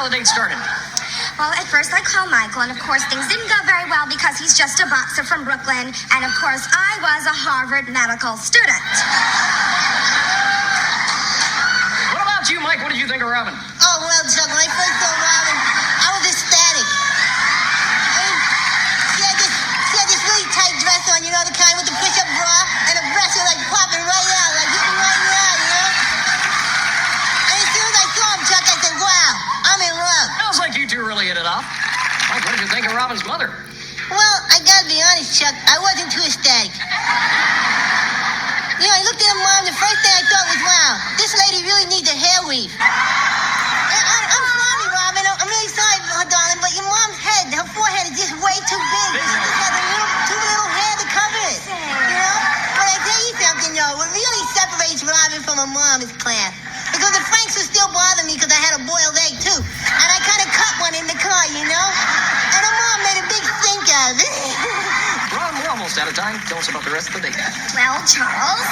the date started? Well, at first I called Michael, and of course things didn't go very well because he's just a boxer from Brooklyn, and of course I was a Harvard medical student. What about you, Mike? What did you think of Robin? Oh, well, Chuck, when I first saw Robin, I was ecstatic. I mean, she had this really tight dress on, you know, the kind with the push-up bra, and her breasts were like popping right out, like hitting right out, you know? And as soon as I saw him, Chuck, I said, wow, I'm in love. Sounds like you two really hit it off. Mike, what did you think of Robin's mother? Well, I gotta be honest, Chuck, I wasn't too ecstatic. You know, I looked at her mom, the first thing I thought was, wow, this lady really needs a hair weave. I'm sorry, Robin, I'm really sorry, darling, but your mom's head, her forehead is just way too big. She just has too little hair to cover it, you know? But I tell you something, though, what really separates Robin from her mom is class. Because the Franks would still bother me because I had a boiled egg, too. And I kind of cut one in the car, you know? And her mom made a big stink out of it. Ron, we're almost out of time. Tell us about the rest of the date. Well, Charles,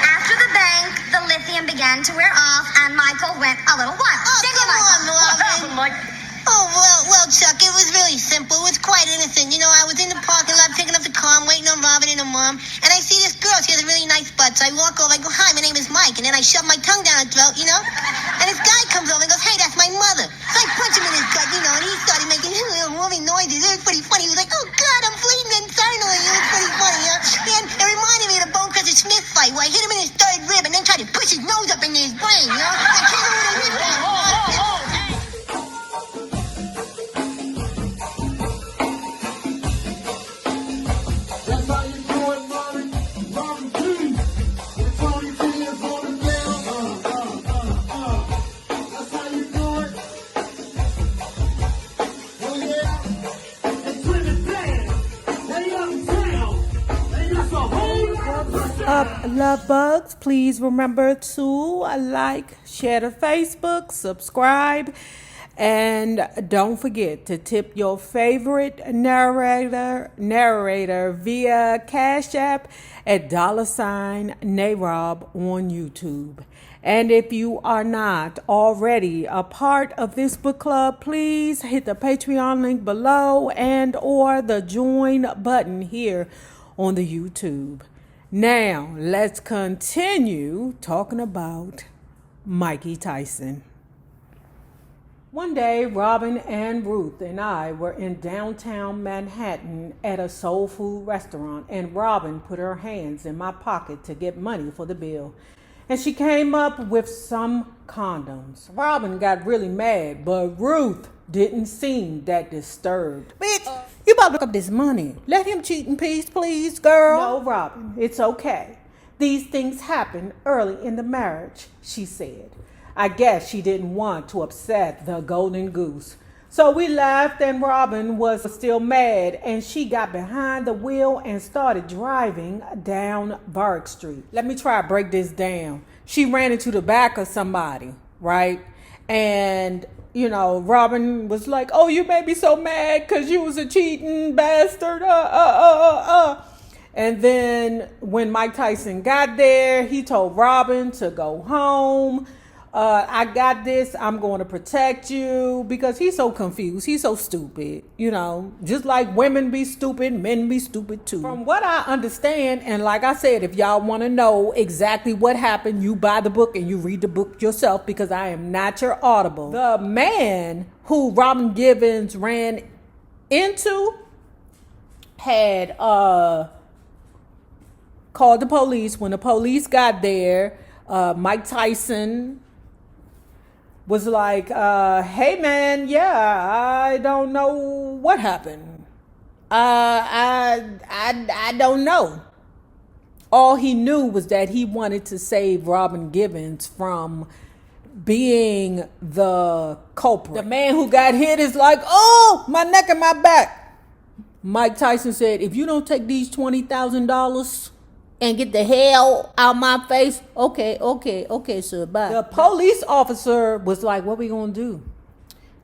after the bank, the lithium began to wear off, and Michael went a little wild. Oh, Didn't come you, Michael? on, What Robin. happened, Mike? Oh, well, Chuck, it was really simple. It was quite innocent. You know, I was in the parking lot picking up the car. I'm waiting on Robin and her mom. And I see this girl. She has a really nice butt. So I walk over. I go, hi, my name is Mike. And then I shove my tongue down her throat, you know. And this guy comes over and goes, hey, that's my mother. So I punch him in his gut, you know. And he started making little moving noises. It was pretty funny. He was like, oh, God, I'm bleeding internally. It was pretty funny, you know. And it reminded me of the Bone Crusher Smith fight where I hit him in his third rib and then tried to push his nose up into his brain, you know. I can't know what I did there. Up, love bugs, please remember to like, share to Facebook, subscribe, and don't forget to tip your favorite narrator via Cash App at $NAROB on YouTube. And if you are not already a part of this book club, please hit the Patreon link below and or the join button here on the YouTube. Now, let's continue talking about Mikey Tyson. One day, Robin and Ruth and I were in downtown Manhattan at a soul food restaurant, and Robin put her hands in my pocket to get money for the bill. And she came up with some condoms. Robin got really mad, but Ruth didn't seem that disturbed. Bitch, you about to look up this money. Let him cheat in peace, please, girl. No, Robin, it's okay. These things happen early in the marriage, she said. I guess she didn't want to upset the golden goose. So we laughed, and Robin was still mad, and she got behind the wheel and started driving down Burke Street. Let me try to break this down. She ran into the back of somebody, right? And you know, Robin was like, oh, you made me so mad because you was a cheating bastard. And then when Mike Tyson got there, he told Robin to go home. I got this. I'm going to protect you, because he's so confused. He's so stupid. You know, just like women be stupid, men be stupid too. From what I understand, and like I said, if y'all want to know exactly what happened, you buy the book and you read the book yourself, because I am not your audible. The man who Robin Givens ran into had called the police. When the police got there, Mike Tyson was like, hey man, yeah, I don't know what happened. I don't know. All he knew was that he wanted to save Robin Givens from being the culprit. The man who got hit is like, oh, my neck and my back. Mike Tyson said, if you don't take these $20,000 and get the hell out my face, okay, sir, bye. The police officer was like, what we gonna do?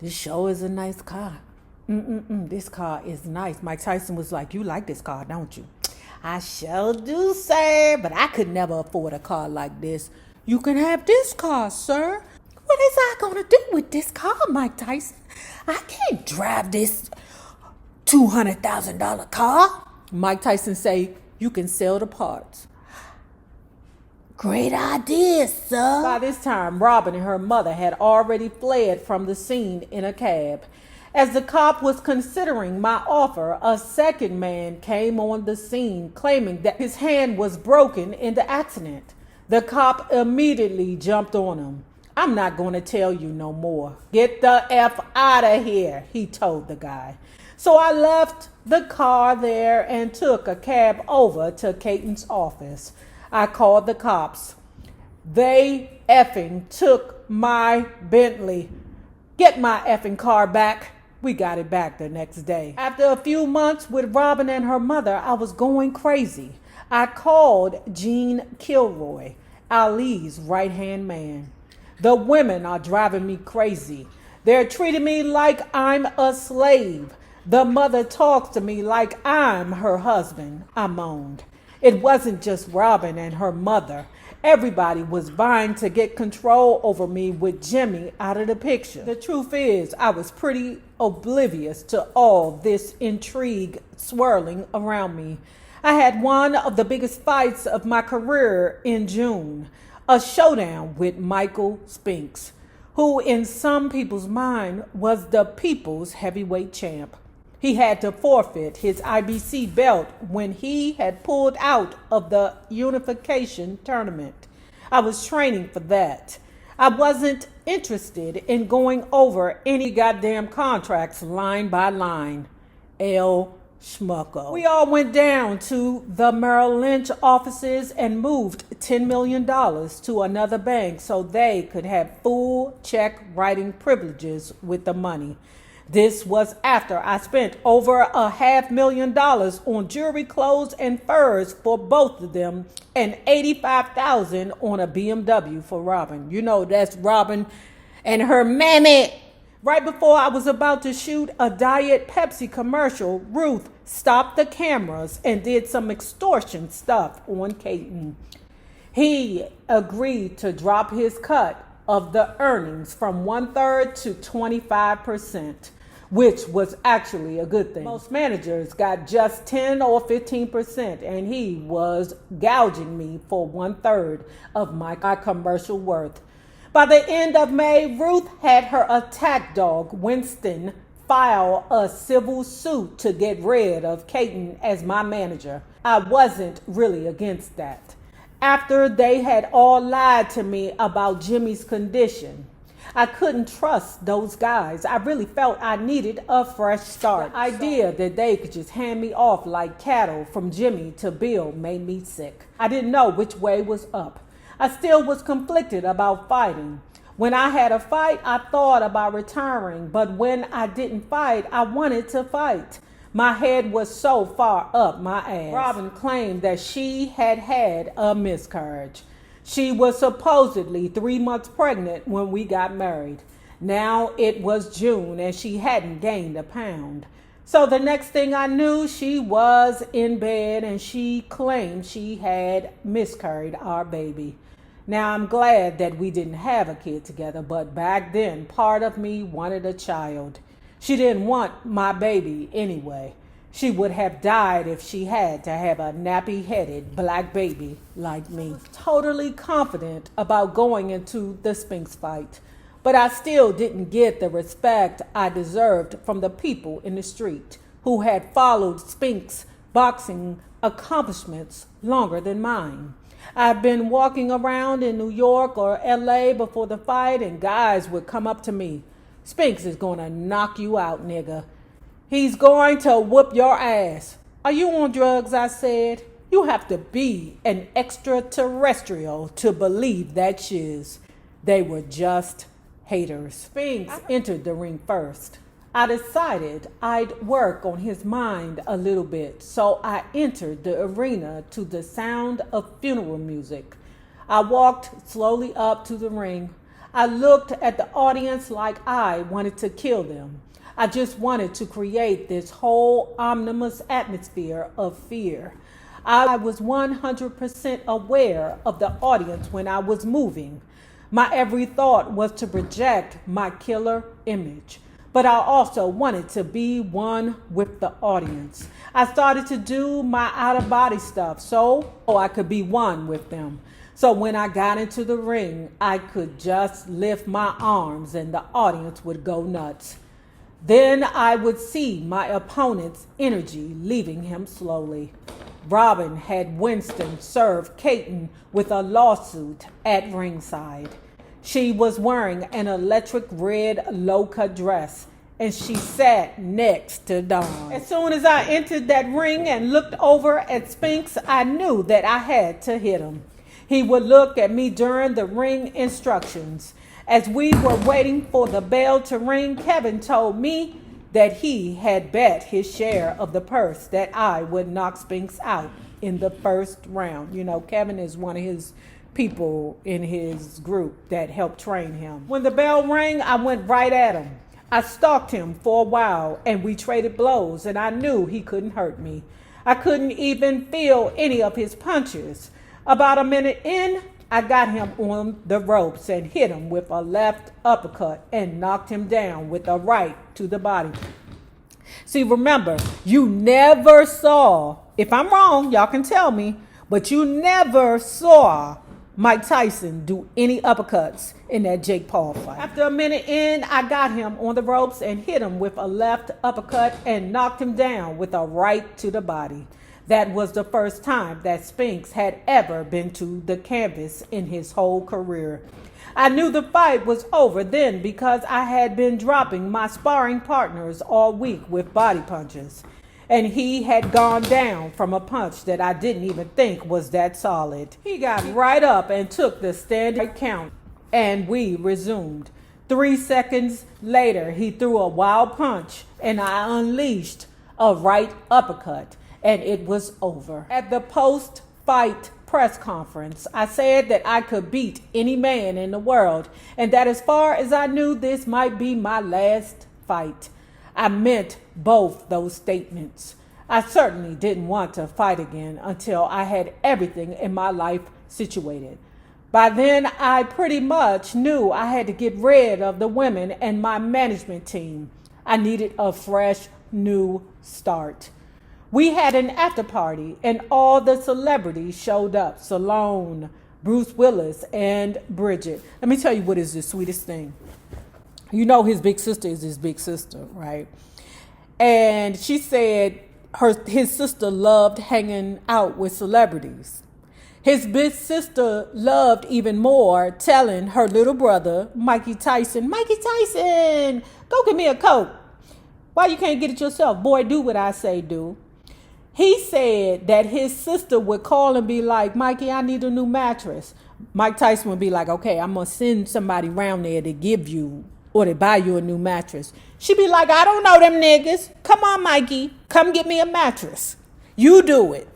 This show is a nice car. This car is nice. Mike Tyson was like, you like this car, don't you? I sure do, sir, but I could never afford a car like this. You can have this car, sir. What is I gonna do with this car, Mike Tyson? I can't drive this $200,000 car. Mike Tyson say, you can sell the parts. Great idea, sir. By this time, Robin and her mother had already fled from the scene in a cab. As the cop was considering my offer, a second man came on the scene claiming that his hand was broken in the accident. The cop immediately jumped on him. I'm not going to tell you no more. Get the F out of here, he told the guy. So I left the car there and took a cab over to Caton's office. I called the cops. They effing took my Bentley. Get my effing car back. We got it back the next day. After a few months with Robin and her mother, I was going crazy. I called Gene Kilroy, Ali's right-hand man. The women are driving me crazy. They're treating me like I'm a slave. The mother talks to me like I'm her husband, I moaned. It wasn't just Robin and her mother. Everybody was vying to get control over me with Jimmy out of the picture. The truth is, I was pretty oblivious to all this intrigue swirling around me. I had one of the biggest fights of my career in June, a showdown with Michael Spinks, who in some people's mind was the people's heavyweight champ. He had to forfeit his IBC belt when he had pulled out of the unification tournament. I was training for that. I wasn't interested in going over any goddamn contracts line by line. El Schmucko. We all went down to the Merrill Lynch offices and moved $10 million to another bank so they could have full check writing privileges with the money. This was after I spent over $500,000 on jewelry, clothes, and furs for both of them, and $85,000 on a BMW for Robin. You know, that's Robin and her Mammy. Right before I was about to shoot a Diet Pepsi commercial, Ruth stopped the cameras and did some extortion stuff on Caton. He agreed to drop his cut of the earnings from 1/3 to 25%. Which was actually a good thing. Most managers got just 10 or 15%, and he was gouging me for 1/3 of my commercial worth. By the end of May, Ruth had her attack dog, Winston, file a civil suit to get rid of Caton as my manager. I wasn't really against that. After they had all lied to me about Jimmy's condition, I couldn't trust those guys. I really felt I needed a fresh start. The idea that they could just hand me off like cattle from Jimmy to Bill made me sick. I didn't know which way was up. I still was conflicted about fighting. When I had a fight, I thought about retiring, but when I didn't fight, I wanted to fight. My head was so far up my ass. Robin claimed that she had had a miscarriage. She was supposedly 3 months pregnant when we got married. Now it was June and she hadn't gained a pound. So the next thing I knew, she was in bed and she claimed she had miscarried our baby. Now I'm glad that we didn't have a kid together, but back then part of me wanted a child. She didn't want my baby anyway. She would have died if she had to have a nappy-headed black baby like me. I was totally confident about going into the Spinks fight, but I still didn't get the respect I deserved from the people in the street who had followed Spinks' boxing accomplishments longer than mine. I've been walking around in New York or LA before the fight, and guys would come up to me. Spinks is gonna knock you out, nigga. He's going to whoop your ass. Are you on drugs? I said. You have to be an extraterrestrial to believe that shiz. They were just haters. Spinks entered the ring first. I decided I'd work on his mind a little bit, so I entered the arena to the sound of funeral music. I walked slowly up to the ring. I looked at the audience like I wanted to kill them. I just wanted to create this whole ominous atmosphere of fear. I was 100% aware of the audience when I was moving. My every thought was to project my killer image, but I also wanted to be one with the audience. I started to do my out-of-body stuff so I could be one with them. So when I got into the ring, I could just lift my arms and the audience would go nuts. Then I would see my opponent's energy leaving him slowly. Robin had Winston serve Caton with a lawsuit at ringside. She was wearing an electric red low-cut dress, and she sat next to Dawn. As soon as I entered that ring and looked over at Spinks, I knew that I had to hit him. He would look at me during the ring instructions. As we were waiting for the bell to ring, Kevin told me that he had bet his share of the purse that I would knock Spinks out in the first round. You know, Kevin is one of his people in his group that helped train him. When the bell rang, I went right at him. I stalked him for a while and we traded blows, and I knew he couldn't hurt me. I couldn't even feel any of his punches. About a minute in, I got him on the ropes and hit him with a left uppercut and knocked him down with a right to the body. See, remember, you never saw, if I'm wrong, y'all can tell me, but you never saw Mike Tyson do any uppercuts in that Jake Paul fight. After a minute in, I got him on the ropes and hit him with a left uppercut and knocked him down with a right to the body. That was the first time that Spinks had ever been to the canvas in his whole career. I knew the fight was over then because I had been dropping my sparring partners all week with body punches. And he had gone down from a punch that I didn't even think was that solid. He got right up and took the standard count, and we resumed. 3 seconds later, he threw a wild punch, and I unleashed a right uppercut, and it was over. At the post-fight press conference, I said that I could beat any man in the world, and that as far as I knew, this might be my last fight. I meant both those statements. I certainly didn't want to fight again until I had everything in my life situated. By then, I pretty much knew I had to get rid of the women and my management team. I needed a fresh, new start. We had an after party, and all the celebrities showed up. Salone, Bruce Willis, and Bridget. Let me tell you what is the sweetest thing. You know his big sister is his big sister, right? And she said his sister loved hanging out with celebrities. His big sister loved even more telling her little brother, Mikey Tyson, go get me a Coke. Why you can't get it yourself? Boy, do what I say do. He said that his sister would call and be like, Mikey, I need a new mattress. Mike Tyson would be like, okay, I'm going to send somebody around there to give you or to buy you a new mattress. She'd be like, I don't know them niggas. Come on, Mikey. Come get me a mattress. You do it.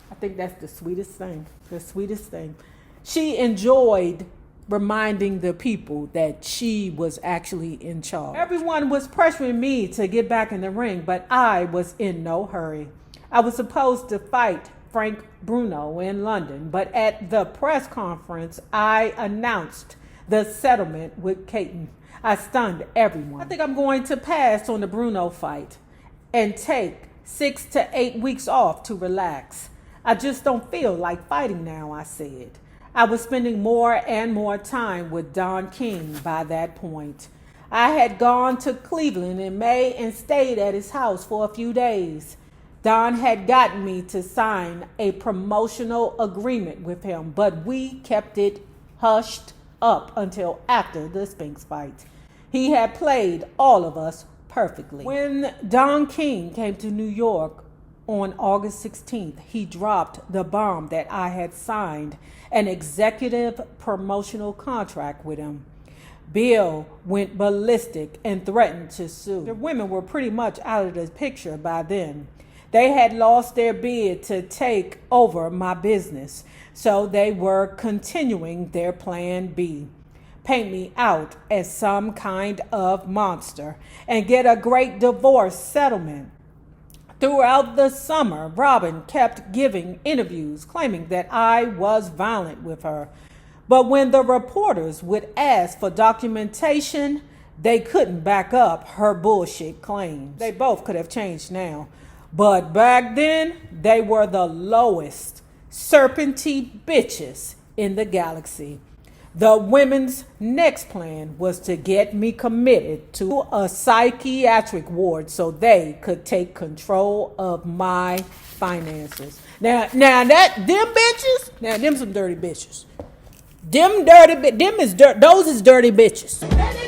I think that's the sweetest thing. The sweetest thing. She enjoyed reminding the people that she was actually in charge. Everyone was pressuring me to get back in the ring, but I was in no hurry. I was supposed to fight Frank Bruno in London, but at the press conference, I announced the settlement with Caton. I stunned everyone. I think I'm going to pass on the Bruno fight and take 6 to 8 weeks off to relax. I just don't feel like fighting now, I said. I was spending more and more time with Don King by that point. I had gone to Cleveland in May and stayed at his house for a few days. Don had gotten me to sign a promotional agreement with him, but we kept it hushed up until after the Spinks fight. He had played all of us perfectly. When Don King came to New York on August 16th, he dropped the bomb that I had signed an executive promotional contract with him. Bill went ballistic and threatened to sue. The women were pretty much out of the picture by then. They had lost their bid to take over my business, so they were continuing their plan B. Paint me out as some kind of monster and get a great divorce settlement. Throughout the summer, Robin kept giving interviews claiming that I was violent with her. But when the reporters would ask for documentation, they couldn't back up her bullshit claims. They both could have changed now. But back then, they were the lowest serpentine bitches in the galaxy. The women's next plan was to get me committed to a psychiatric ward so they could take control of my finances. Now them some dirty bitches. Those is dirty bitches.